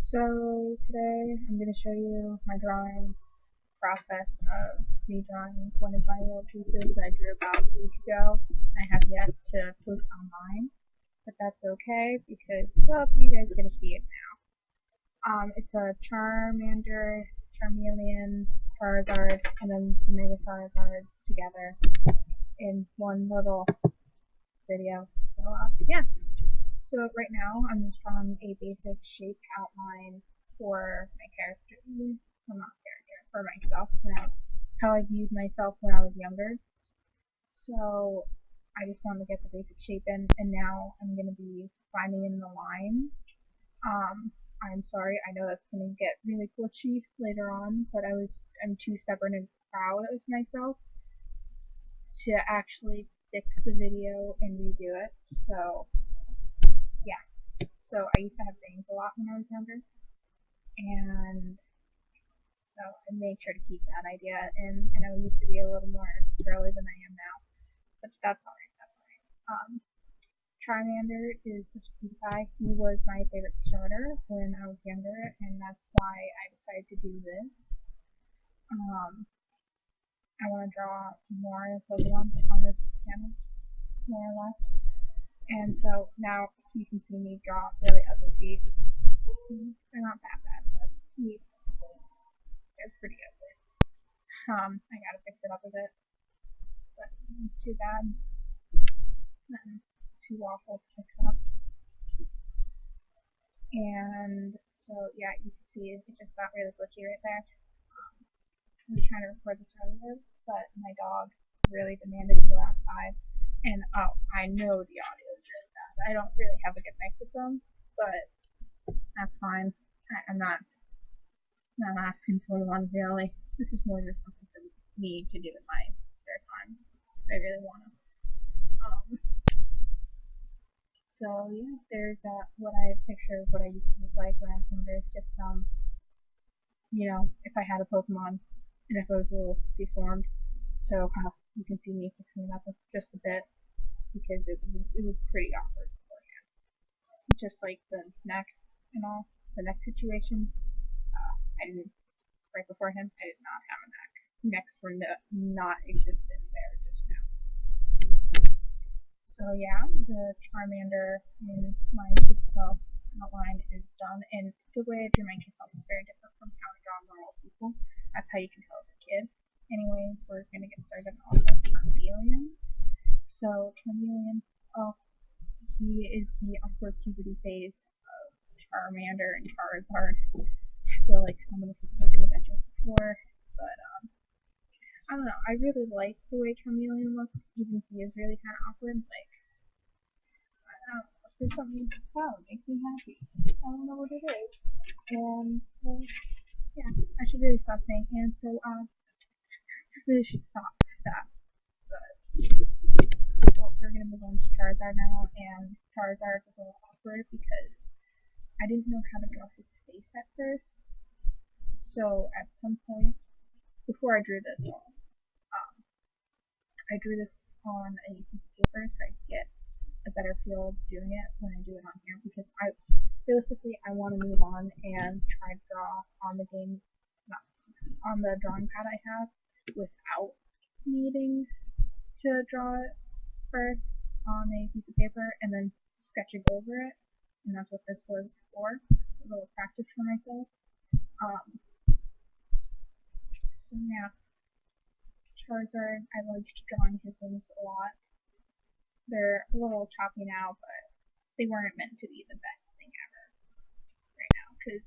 So today I'm going to show you my drawing process of me drawing one of my little pieces that I drew about a week ago. I have yet to post online, but that's okay because, well, you guys get to see it now. It's a Charmander, Charmeleon, Charizard, and then the Mega Charizards together in one little video. Yeah. So right now I'm just drawing a basic shape outline for my character, well not character, for myself, how I viewed myself when I was younger. So I just wanted to get the basic shape in, and now I'm going to be finding in the lines. I'm sorry, I know that's going to get really glitchy later on, but I'm too stubborn and proud of myself to actually fix the video and redo it. So yeah. So I used to have bangs a lot when I was younger, and so I made sure to keep that idea in. And I used to be a little more girly than I am now, but that's alright. That's alright. Charmander is such a cute guy. He was my favorite starter when I was younger, and that's why I decided to do this. I want to draw more Pokemon on this channel, more or less. And so now you can see me draw really ugly feet. They're not that bad, but to me, they're pretty ugly. I gotta fix it up a bit, but too bad. Nothing too awful to fix up. And so yeah, you can see it just got really glitchy right there. I was trying to record this earlier, but my dog really demanded to go outside. And oh, I know the audio is really bad. I don't really have a good microphone, but that's fine. I'm not asking for one really. This is more just something for me to do in my spare time. I really want to. So yeah, there's what I picture of what I used to look like when I was younger. Just if I had a Pokemon and if it was a little deformed. So you can see me fixing it up just a bit because it was pretty awkward beforehand. Just like the neck and all, the neck situation. I didn't right beforehand. I did not have a neck. Necks were not existent there just now. So yeah, the Charmander in my kid self outline is done, and the way I drew my kid self is very different from how I draw normal people. That's how you can tell it's a kid. Anyways, we're gonna get started off with Charmeleon. So Charmeleon, oh, he is the awkward puberty phase of Charmander and Charizard. I feel like so many people have made that joke before, but I don't know. I really like the way Charmeleon looks, even if he is really kind of awkward. Like, I don't know. There's something about it makes me happy. I don't know what it is. And so, yeah, I should really stop saying. And so, I really should stop that. But, well, we're gonna move on to Charizard now. And Charizard was a little awkward because I didn't know how to draw his face at first. So, at some point, before I drew this, I drew this on a piece of paper so I could get a better feel of doing it when I do it on here because realistically I want to move on and try to draw on the game, not on the drawing pad I have without needing to draw it first on a piece of paper and then sketching over it, and that's what this was for, a little practice for myself. So yeah, Charizard, I liked drawing his wings a lot. They're a little choppy now, but they weren't meant to be the best thing ever right now because,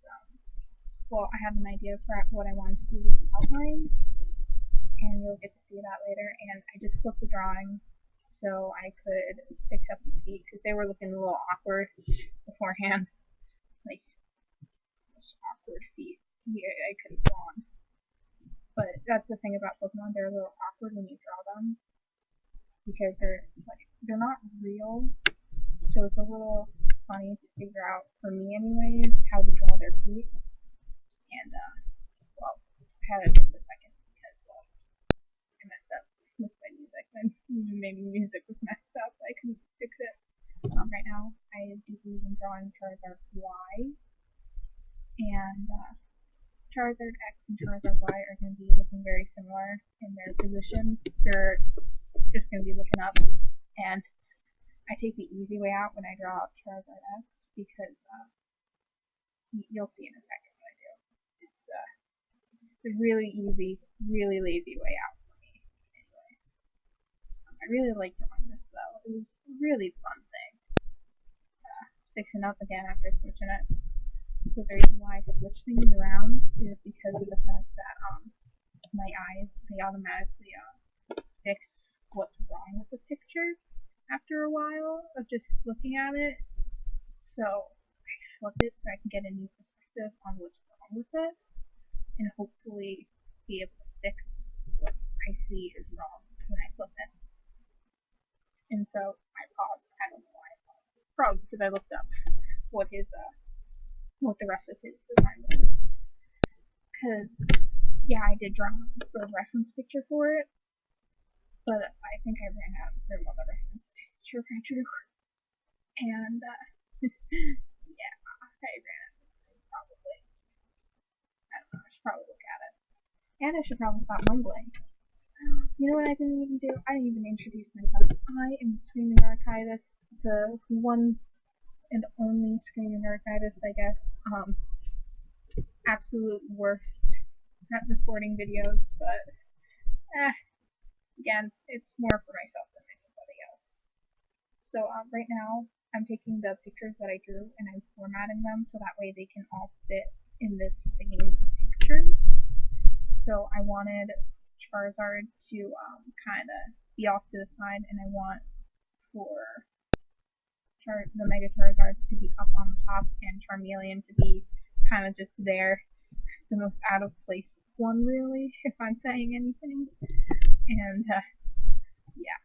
well, I had an idea for what I wanted to do with the outlines, and you'll get to see that later. And I just flipped the drawing so I could fix up his feet because they were looking a little awkward beforehand, like most awkward feet I could have drawn. But that's the thing about Pokemon; they're a little awkward when you draw them because they're not real, so it's a little funny to figure out for me, anyways, how to draw their feet. And well, I had to give it a second because I messed up with my music. When maybe music was messed up, I couldn't fix it. Right now, I do believe in drawing Charizard Y, and Charizard X and Charizard Y are going to be looking very similar in their position. They're just going to be looking up, and I take the easy way out when I draw out Charizard X because you'll see in a second what I do. It's a really easy, really lazy way out for me. Anyways, I really like drawing this though. It was a really fun thing. Fixing up again after switching it. So the reason why I switch things around is because of the fact that my eyes, they automatically fix what's wrong with the picture after a while of just looking at it. So I flip it so I can get a new perspective on what's wrong with it and hopefully be able to fix what I see is wrong when I flip it. And so I paused. I don't know why I paused. Probably because I looked up what the rest of his design was. Because, yeah, I did draw the reference picture for it, but I think I ran out of room on the reference picture I drew. And, yeah, I ran out of room, probably. I don't know, I should probably look at it. And I should probably stop mumbling. You know what I didn't even do? I didn't even introduce myself. I am the Screaming Archivist, the one and only Screaming Archivist, I guess. Absolute worst at recording videos, but again, it's more for myself than anybody else. So right now, I'm taking the pictures that I drew and I'm formatting them so that way they can all fit in this same picture. So I wanted Charizard to kind of be off to the side, and I want for the Mega Charizards to be up on the top and Charmeleon to be kind of just there, the most out of place one, really, if I'm saying anything. And yeah,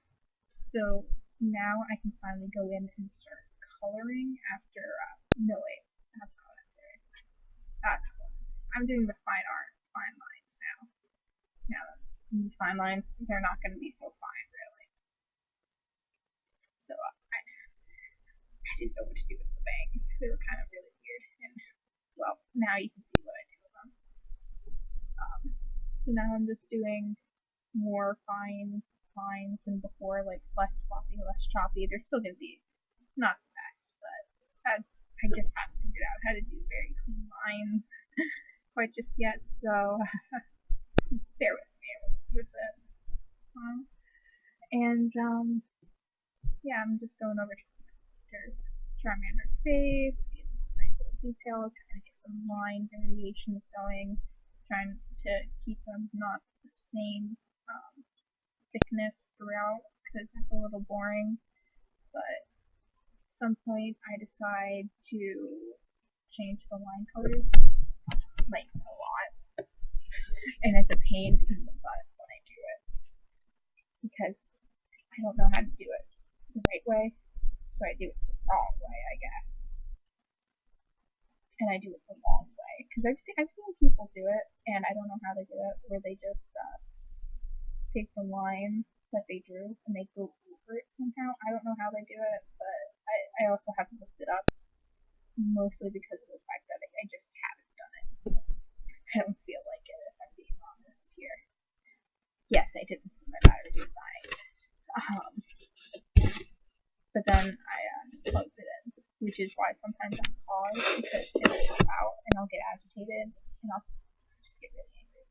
so now I can finally go in and start coloring after. No, wait, that's not what I'm doing. That's what I'm doing the fine lines now. Now, these fine lines, they're not going to be so fine, really. So I didn't know what to do with the bangs. They were kind of really weird, and well, now you can see what I do with them. So now I'm just doing more fine lines than before, like less sloppy, less choppy. They're still going to be not the best, but I just haven't figured out how to do very clean lines quite just yet, so just bear with me with it. And yeah, I'm just going over Charmander's face, getting some nice little detail, trying to get some line variations going, trying to keep them not the same thickness throughout because that's a little boring. But at some point, I decide to change the line colors, like a lot, and it's a pain in the butt when I do it because I don't know how to do it the right way, so I do it the wrong way, I guess. And I do it the wrong way because I've seen people do it, and I don't know how they do it, where they just take the line that they drew and they go over it somehow. I don't know how they do it, but I also haven't looked it up, mostly because of the fact that I just haven't done it. I don't feel like it, if I'm being honest here. Yes, I didn't see my battery was dying. But then I plugged it in, which is why sometimes I pause because it'll pop out and I'll get agitated and I'll just get really angry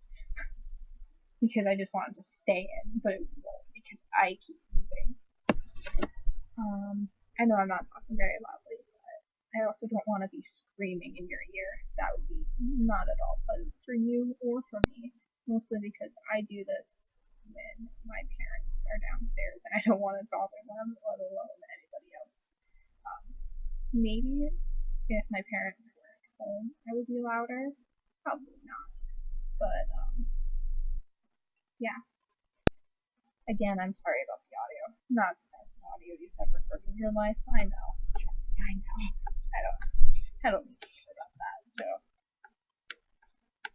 because I just want it to stay in, but it won't because I keep moving. I know I'm not talking very loudly, but I also don't want to be screaming in your ear. That would be not at all pleasant for you or for me, mostly because I do this when my parents are downstairs and I don't want to bother them, let alone anybody else. Maybe if my parents were at home, I would be louder. Probably not. But yeah. Again, I'm sorry about the audio. Not the best audio you've ever heard in your life. I know. Trust me, I know. I don't need to hear about that.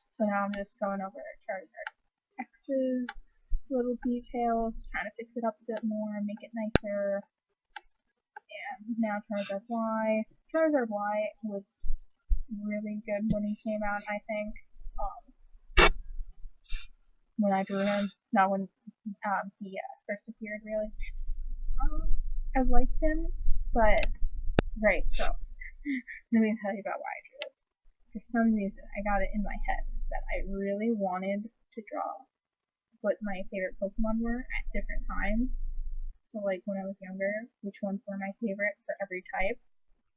So now I'm just going over Charizard X's little details, trying to fix it up a bit more, make it nicer. And now Charizard Y. Charizard Y was really good when he came out, I think. When I drew him, not when he first appeared, really. I liked him, but right. So let me tell you about why I drew it. For some reason, I got it in my head that I really wanted to draw what my favorite Pokemon were at different times. So, like when I was younger, which ones were my favorite for every type,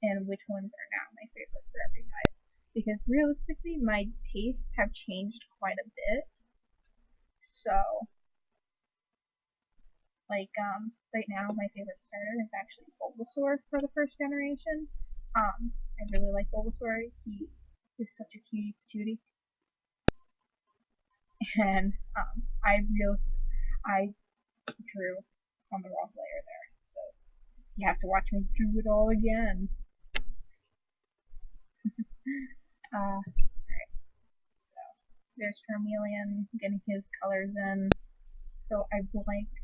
and which ones are now my favorite for every type. Because realistically, my tastes have changed quite a bit. So, like, right now, my favorite starter is actually Bulbasaur for the first generation. I really like Bulbasaur. He is such a cutie patootie. And I drew on the wrong layer there, so you have to watch me do it all again. Alright, so there's Charmeleon getting his colors in. So I blanked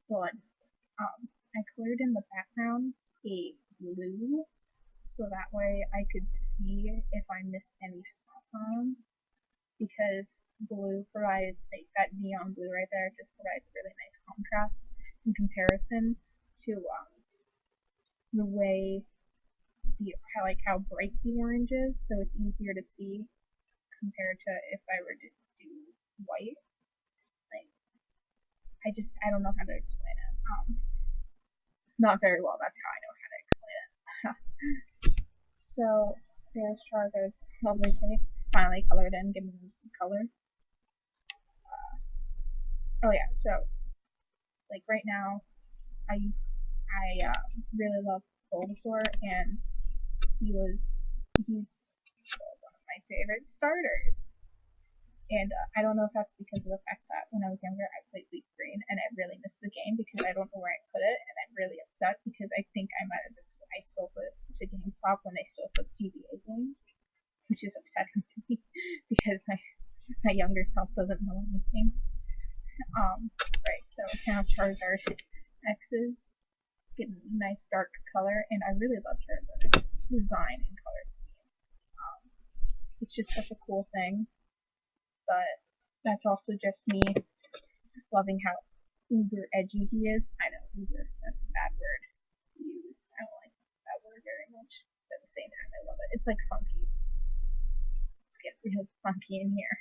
blood. I colored in the background a blue, so that way I could see if I missed any spots on them. Because blue provides, like that neon blue right there, just provides a really nice contrast in comparison to the way how bright the orange is, so it's easier to see compared to if I were to do white. Like I don't know how to explain it. Not very well. That's how I know how to explain it. So there's Charizard's lovely face, finally colored in, giving him some color. Oh yeah, so like right now, I really love Bulbasaur, and he's one of my favorite starters. And I don't know if that's because of the fact that when I was younger I played Leaf Green and I really missed the game because I don't know where I put it, and I'm really upset because I think I might have I sold it to GameStop when they still took GBA games, which is upsetting to me because my younger self doesn't know anything. Right, so now Charizard X's getting a nice dark color, and I really love Charizard X's design and color scheme. It's just such a cool thing, but that's also just me loving how uber edgy he is. I know uber, that's a bad word to use. I don't like that word very much, but at the same time I love it. It's like funky. Let's get real funky in here.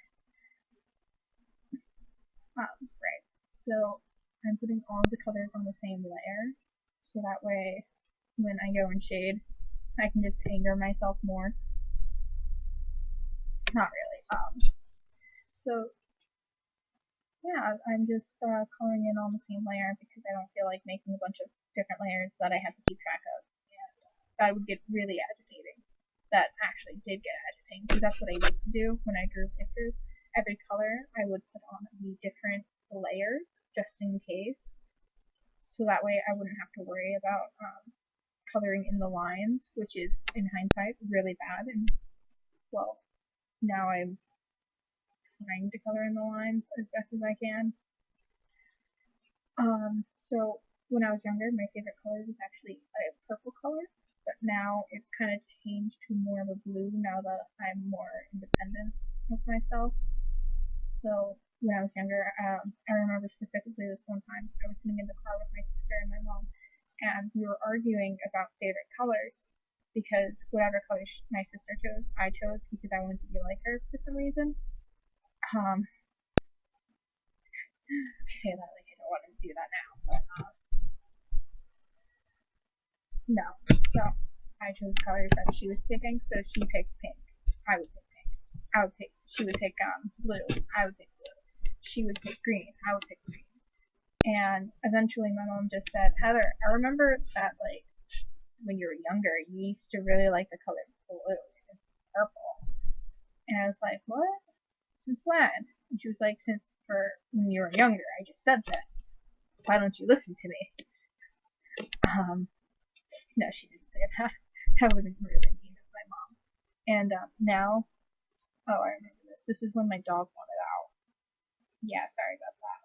Right. So I'm putting all of the colors on the same layer, so that way when I go in shade, I can just anger myself more. Not really. So yeah, I'm just coloring in on the same layer because I don't feel like making a bunch of different layers that I have to keep track of, and that would get really agitating. That actually did get agitating because that's what I used to do when I drew pictures. Every color I would put on a different layer just in case, so that way I wouldn't have to worry about coloring in the lines, which is in hindsight really bad. And well, now I'm trying to color in the lines as best as I can. So when I was younger, my favorite color was actually a purple color, but now it's kind of changed to more of a blue now that I'm more independent of myself. So when I was younger, I remember specifically this one time I was sitting in the car with my sister and my mom, and we were arguing about favorite colors because whatever color my sister chose, I chose because I wanted to be like her for some reason. I say that like I don't want to do that now, but no. So I chose colors that she was picking, so she picked pink. I would pick pink. She would pick blue. I would pick blue. She would pick green. I would pick green. And eventually my mom just said, Heather, I remember that like when you were younger, you used to really like the color blue and purple. And I was like, what? Since when? And she was like, since for when you were younger, I just said this. Why don't you listen to me? No, she didn't say that. That wasn't really mean of my mom. And now, oh, I remember this. This is when my dog wanted out. Yeah, sorry about that.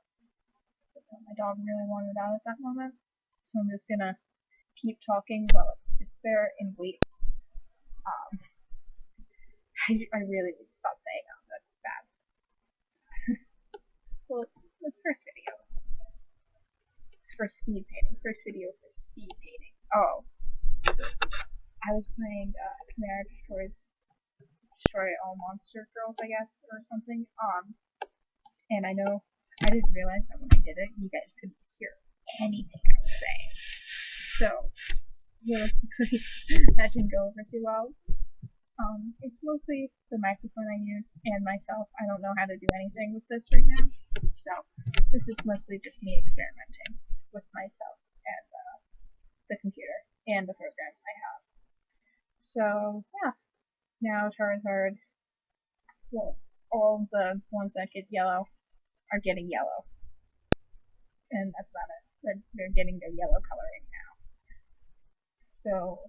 But my dog really wanted out at that moment. So I'm just gonna keep talking while it sits there and waits. I really need to stop saying that's bad. Well, the first video is for speed painting. First video for speed painting. Oh, I was playing Chimera Destroy All Monster Girls, I guess, or something. And I know I didn't realize that when I did it, you guys couldn't hear anything I was saying. So realistically, that didn't go over too well. It's mostly the microphone I use and myself. I don't know how to do anything with this right now, so this is mostly just me experimenting with myself and the computer and the programs I have. So yeah, now Charizard, well, all of the ones that get yellow are getting yellow, and that's about it. They're getting their yellow coloring now. So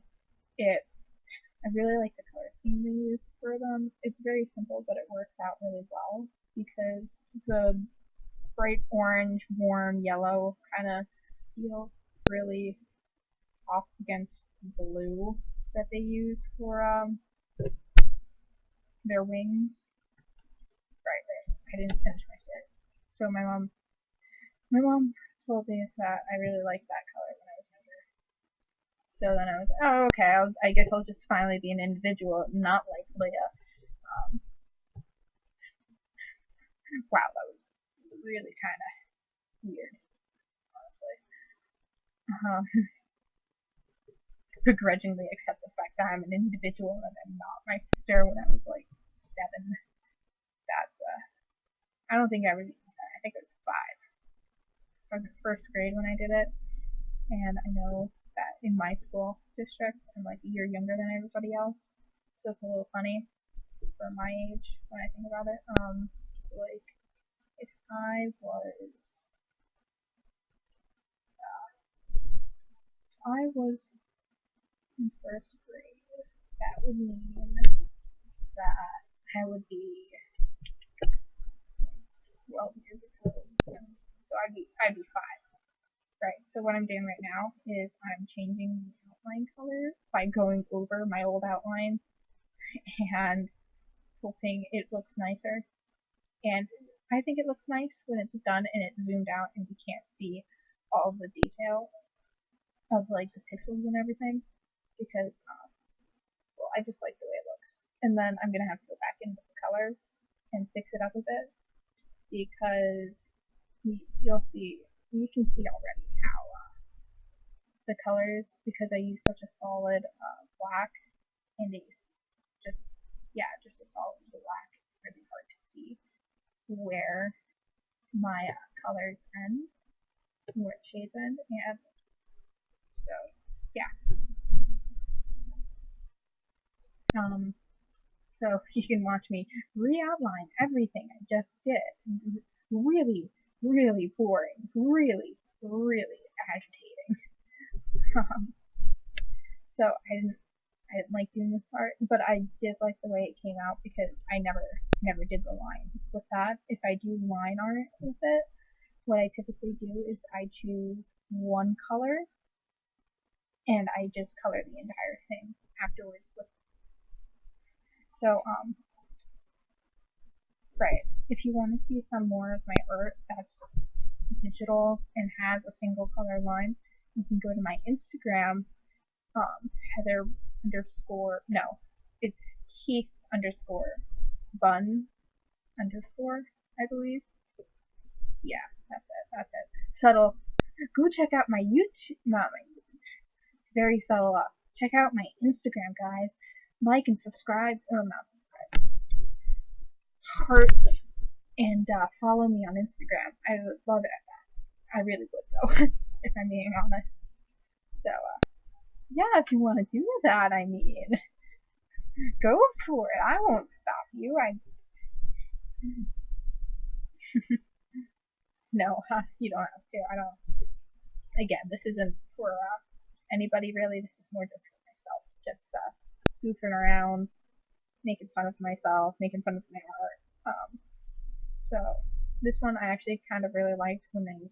I really like the color scheme they use for them. It's very simple, but it works out really well because the bright orange, warm yellow kind of deal really offs against blue that they use for their wings. Right. I didn't finish my story. So my mom told me that I really liked that color when I was younger. So then I was like, oh, okay, I guess I'll just finally be an individual, not like Leah. Wow, that was really kind of weird, honestly. Begrudgingly accept the fact that I'm an individual and I'm not my sister when I was like 7. That's I don't think I was even 10. I think it was 5. So I was in first grade when I did it, and I know that in my school district I'm like a year younger than everybody else, so it's a little funny for my age when I think about it. So like if I was in first grade, that would mean that I would be 12 years ago. So I'd be 5. Right. So what I'm doing right now is I'm changing the outline color by going over my old outline and hoping it looks nicer. And I think it looks nice when it's done and it's zoomed out and you can't see all the detail of like the pixels and everything because well, I just like the way it looks. And then I'm gonna have to go back in with the colors and fix it up a bit because you can see already how the colors, because I use such a solid black and just a solid black, it's really hard to see where my colors end, where shades end, and so yeah. So you can watch me re-outline everything I just did. Really, really boring. Really, really agitating. So I didn't like doing this part, but I did like the way it came out because I never did the lines with that. If I do line art with it, what I typically do is I choose one color and I just color the entire thing afterwards with. So right, if you want to see some more of my art that's digital and has a single color line, you can go to my Instagram, Heather underscore, no, it's Heath underscore Bun underscore, I believe. Yeah, that's it. Subtle. Go check out my YouTube, not my YouTube. It's very subtle. Check out my Instagram, guys. Like and subscribe, or not subscribe. Heart and follow me on Instagram. I would love it. I really would though, if I'm being honest. So yeah, if you want to do that, I mean, go for it. I won't stop you. No, you don't have to. I don't. Again, this isn't for anybody really. This is more just for myself. Just goofing around, making fun of myself, making fun of my art. So this one I actually kind of really liked when they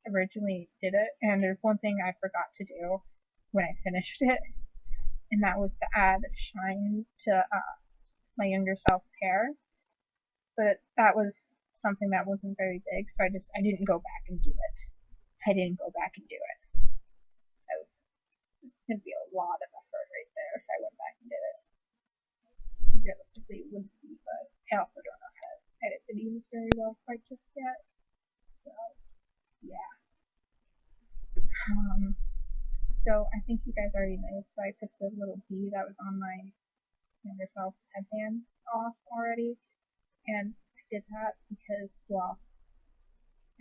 originally did it. And there's one thing I forgot to do when I finished it, and that was to add shine to my younger self's hair, but that was something that wasn't very big, so I didn't go back and do it. I didn't go back and do it. It's gonna be a lot of effort right there if I went back and did it. Realistically, it wouldn't be, but I also don't know how to edit videos very well quite just yet. So yeah. So I think you guys already noticed that I took the little bee that was on my younger self's headband off already, and I did that because, well,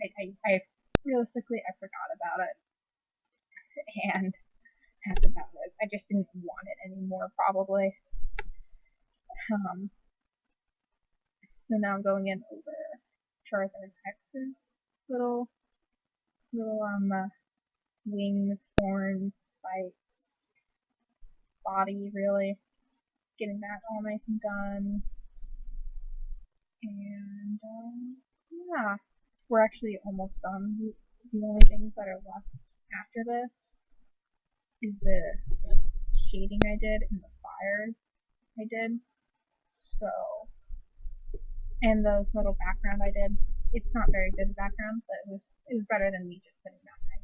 I realistically I forgot about it, and that's about it. I just didn't want it anymore, probably. So now I'm going in over Charizard X's little wings, horns, spikes, body, really. Getting that all nice and done. And yeah, we're actually almost done. The only things that are left after this is the shading I did and the fire I did. So, and the little background I did. It's not very good background, but it was better than me just putting that in.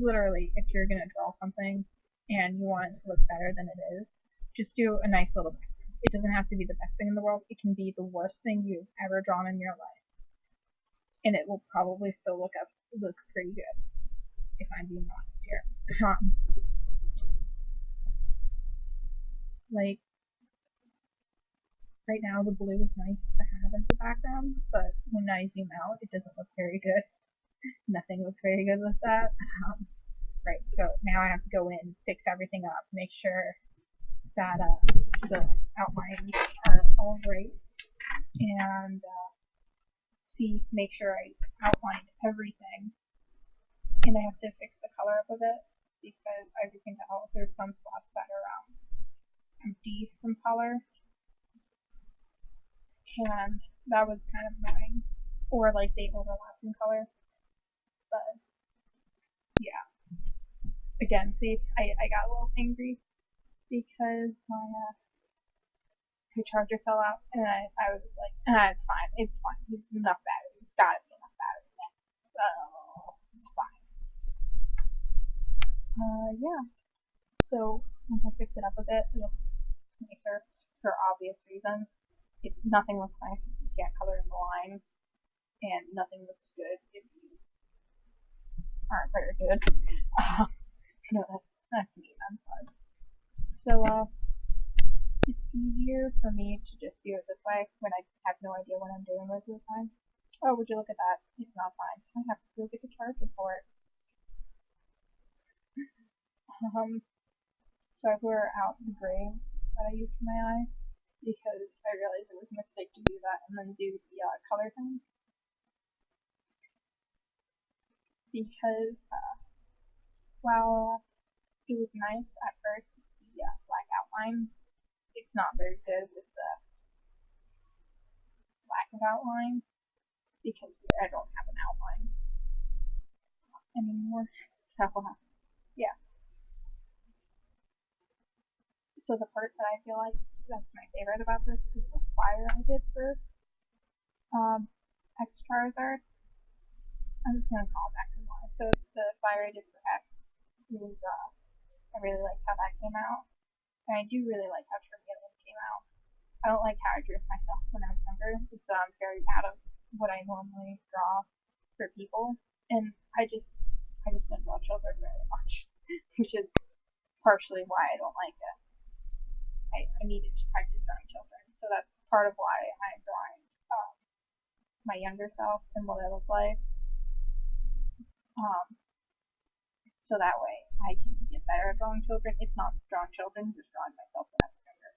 Literally, if you're gonna draw something and you want it to look better than it is, just do a nice little background. It doesn't have to be the best thing in the world. It can be the worst thing you've ever drawn in your life, and it will probably still look pretty good. If I'm being honest here, like right now the blue is nice to have as the background, but when I zoom out, it doesn't look very good. Nothing looks very good with that. Right, so now I have to go in, fix everything up, make sure that the outlines are all right, and make sure I outlined everything. And I have to fix the color up a bit because, as you can tell, there's some spots that are empty from color, and that was kind of annoying, or like they overlapped in color. But yeah, again, see, I got a little angry because my charger fell out, and I was like, it's fine, it's enough battery, it's gotta be enough battery. It's fine. Yeah. So once I fix it up a bit, it looks nicer for obvious reasons. Nothing looks nice if you can't color in the lines, and nothing looks good if you aren't very good. No, that's me. I'm sorry. So it's easier for me to just do it this way when I have no idea what I'm doing most of the time. Oh, would you look at that? It's not fine. I have to go get the charger for it. So I blur out the gray that I used for my eyes because I realized it was a mistake to do that and then do the color thing. Because while it was nice at first, the black outline, it's not very good with the lack of outline because I don't have an outline anymore. So yeah. So the part that I feel like that's my favorite about this is the flyer I did for X Charizard. I'm just gonna call it X and Y. So the flyer I did for X was I really liked how that came out, and I do really like how Charmeleon came out. I don't like how I drew myself when I was younger. It's very out of what I normally draw for people, and I just don't draw children very much, which is partially why I don't like it. I needed to practice drawing children, so that's part of why I'm drawing my younger self and what I look like. So that way I can get better at drawing children. If not drawing children, just drawing myself when I was younger.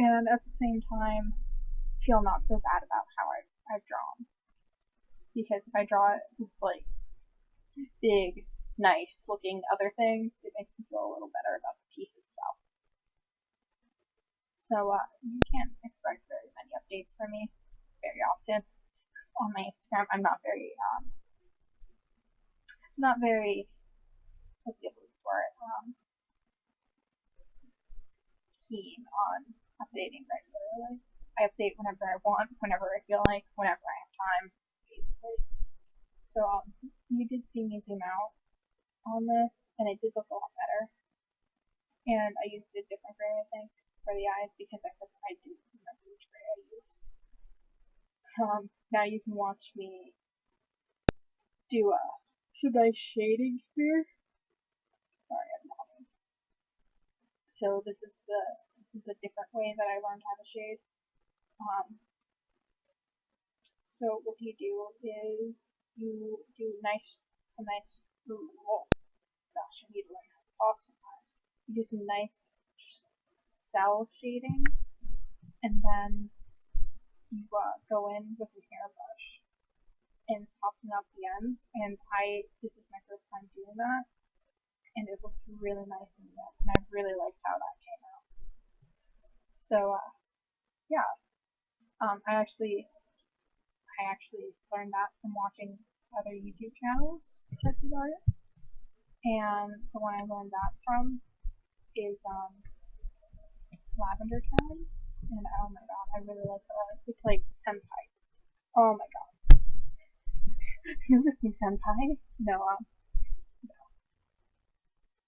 And at the same time, feel not so bad about how I've drawn. Because if I draw it with like big, nice looking other things, it makes me feel a little better about the piece itself. So you can't expect very many updates from me very often on my Instagram. I'm not very what's the word for it? keen on updating regularly. I update whenever I want, whenever I feel like, whenever I have time, basically. So you did see me zoom out on this, and it did look a lot better. And I used a different gray, I think, for the eyes because I didn't remember which gray I used. Now you can watch me do some nice shading here. Sorry, I'm not. So this is a different way that I learned how to shade. So what you do is you do some nice. Oh gosh, I need to learn how to talk sometimes. You do some nice cell shading, and then you go in with an airbrush and soften up the ends. And this is my first time doing that, and it looked really nice in the end, and I really liked how that came out. So yeah, I actually learned that from watching other YouTube channels that did art, and the one I learned that from is Lavender Town, and oh my god, I really like the art. It's like senpai. Oh my god. Notice me, senpai? No, no.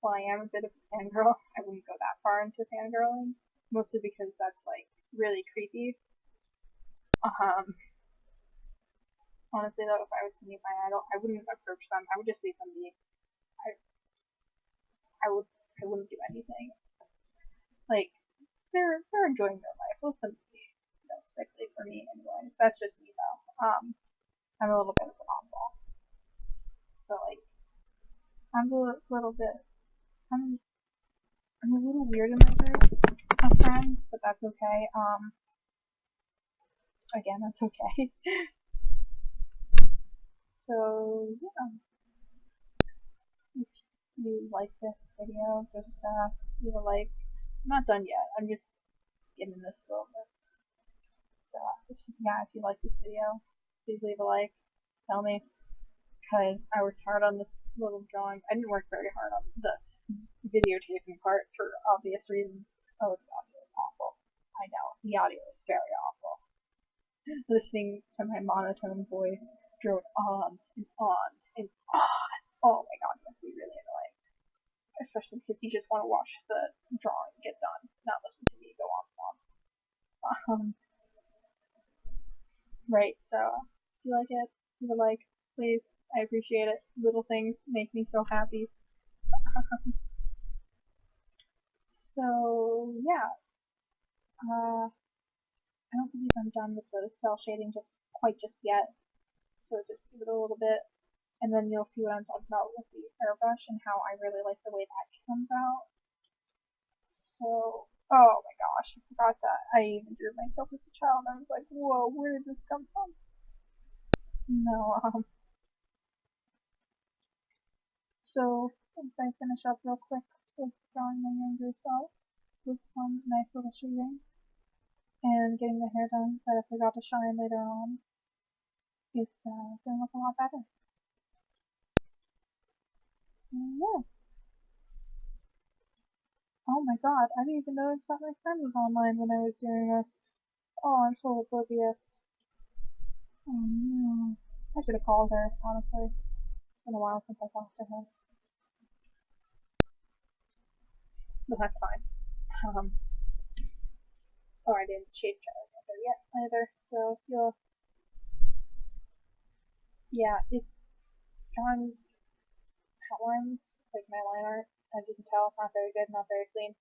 While I am a bit of a fangirl, I wouldn't go that far into fangirling, mostly because that's like really creepy. Honestly though, if I was to meet my idol, I wouldn't approach them. I would just leave them be. I wouldn't do anything. Like they're enjoying their life. Let them be. Sickly for me, anyways. That's just me though. I'm a little bit of an oddball. So like, I'm a little bit. I'm a little weird in my group of friends, but that's okay. Again, that's okay. So yeah, if you like this video, just leave a like. I'm not done yet. I'm just getting this a little bit. So if you like this video, please leave a like. Tell me, because I worked hard on this little drawing. I didn't work very hard on the videotaping part for obvious reasons. Oh, the audio is awful. I know, the audio is very awful. Listening to my monotone voice drone on and on and on. Oh my god, it must be really annoying. Especially because you just want to watch the drawing get done, not listen to me go on and on. Right, so if you like it, leave a like, please. I appreciate it. Little things make me so happy. So yeah, I don't believe I'm done with the cell shading just yet. So just give it a little bit, and then you'll see what I'm talking about with the airbrush and how I really like the way that comes out. So, oh my gosh, I forgot that I even drew myself as a child. I was like, whoa, where did this come from? No, So once I finish up real quick with drawing my younger self with some nice little shading and getting the hair done that I forgot to shine later on, it's gonna look a lot better. So yeah. Oh my god, I didn't even notice that my friend was online when I was doing this. Oh, I'm so oblivious. Oh no. I should have called her, honestly. It's been a while since I talked to her. But that's fine. Oh, I didn't shape Charlie Panther yet either, so yeah, it's drawing outlines, like my line art, as you can tell, not very good, not very clean,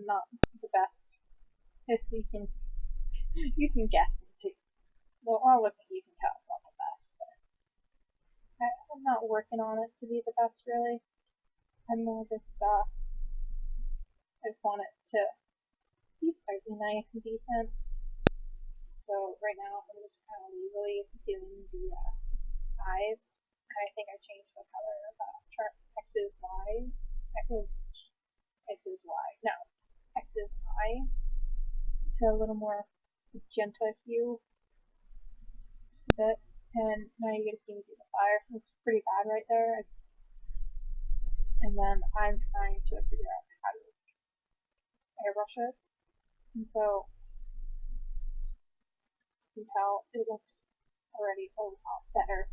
not the best. If you can guess and see. Well, or look, you can tell it's not the best, but I'm not working on it to be the best, really. I'm more just, I just want it to be slightly nice and decent. So right now, I'm just kind of lazily doing the eyes. I think I changed the color of X is Y. X is Y. No, X is I to a little more magenta hue, just a bit. And now you get to see me do the fire. It's pretty bad right there. And then I'm trying to figure out how to airbrush it. And so you can tell it looks already a lot better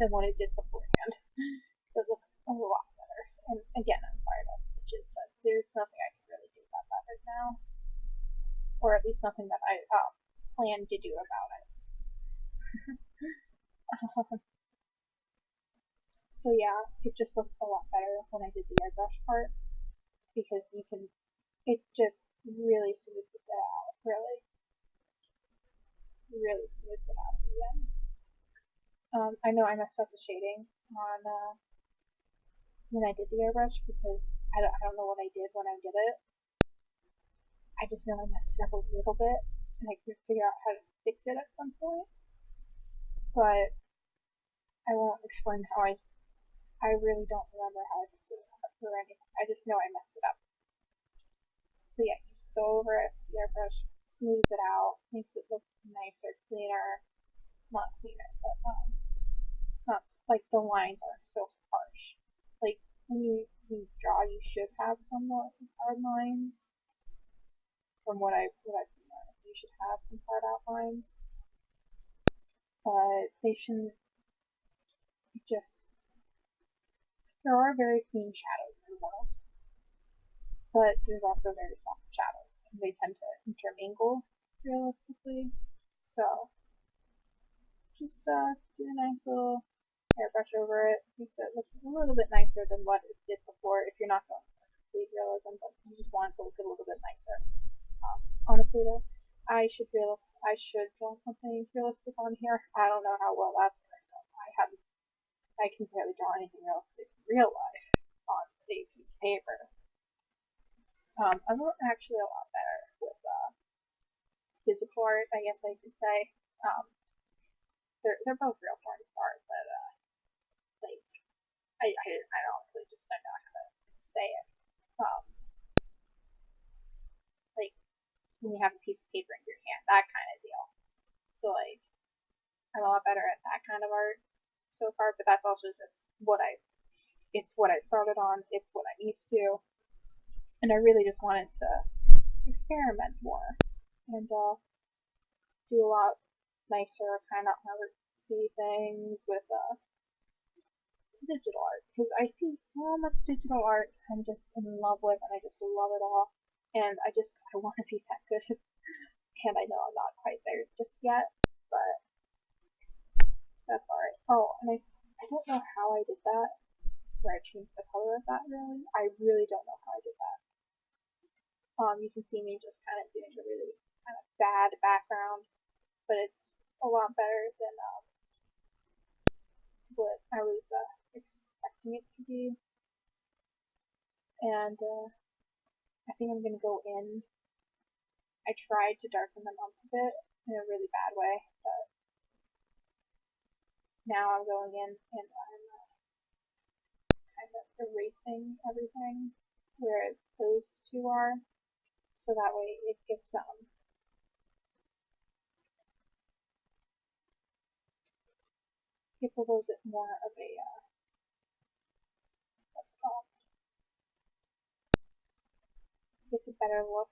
than what it did beforehand. It looks a lot better. And again, I'm sorry about the pitches, but there's nothing I can really do about that right now. Or at least nothing that I plan to do about it. So yeah, it just looks a lot better when I did the airbrush part, because it just really smoothed it out, really smoothed it out in the end. I know I messed up the shading on when I did the airbrush, because I don't know what I did when I did it. I just know I messed it up a little bit, and I could figure out how to fix it at some point. But I won't explain how I really don't remember how I fixed it or anything. I just know I messed it up. So yeah, you just go over it, the airbrush smooths it out, makes it look nicer, cleaner. Not cleaner, but not like the lines aren't so harsh. Like when you draw, you should have somewhat hard lines. From what I've learned, you should have some hard outlines, but they shouldn't just. There are very clean shadows in the world, but there's also very soft shadows, and they tend to intermingle realistically. So just do a nice little airbrush over it, makes it look a little bit nicer than what it did before. If you're not going for complete realism, but you just want it to look a little bit nicer. Honestly though, I should draw something realistic on here. I don't know how well that's gonna go. I can barely draw anything realistic in real life on a piece of paper. I'm actually a lot better with physical art, I guess I could say. Um, they're both real forms of art, but like I honestly just don't know how to say it. Um, like when you have a piece of paper in your hand, that kind of deal. So like I'm a lot better at that kind of art so far, but that's also just it's what I started on, it's what I'm used to, and I really just wanted to experiment more and do a lot nicer kind of artsy things with digital art, because I see so much digital art I'm just in love with, and I just love it all, and I want to be that good, and I know I'm not quite there just yet, but that's alright. Oh, and I don't know how I did that, where I changed the color of that really. I really don't know how I did that. You can see me just kind of doing a really kind of bad background, but it's a lot better than what I was expecting it to be. And I think I'm gonna go in. I tried to darken them up a bit in a really bad way, but now I'm going in and I'm kind of erasing everything where those two are, so that way it gets a little bit more of a what's it called? Gets a better look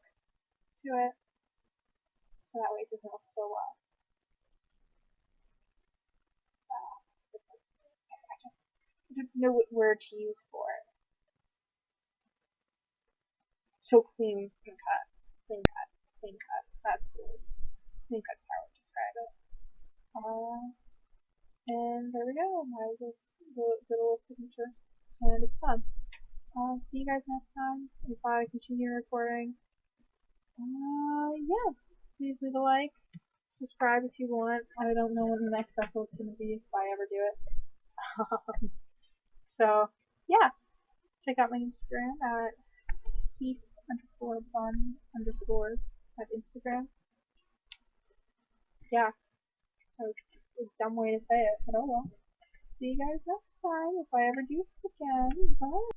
to it, so that way it doesn't look so I don't know what word to use for it. So clean cut, clean cut, clean cut. That's the clean cut's how I would describe it. And there we go. My little signature, and it's done. See you guys next time. If I continue recording, yeah, please leave a like, subscribe if you want. I don't know when the next upload's gonna be, if I ever do it. So yeah, check out my Instagram at Heath_Bun_ at Instagram. Yeah, that was a dumb way to say it, but oh well. See you guys next time if I ever do this again. Bye.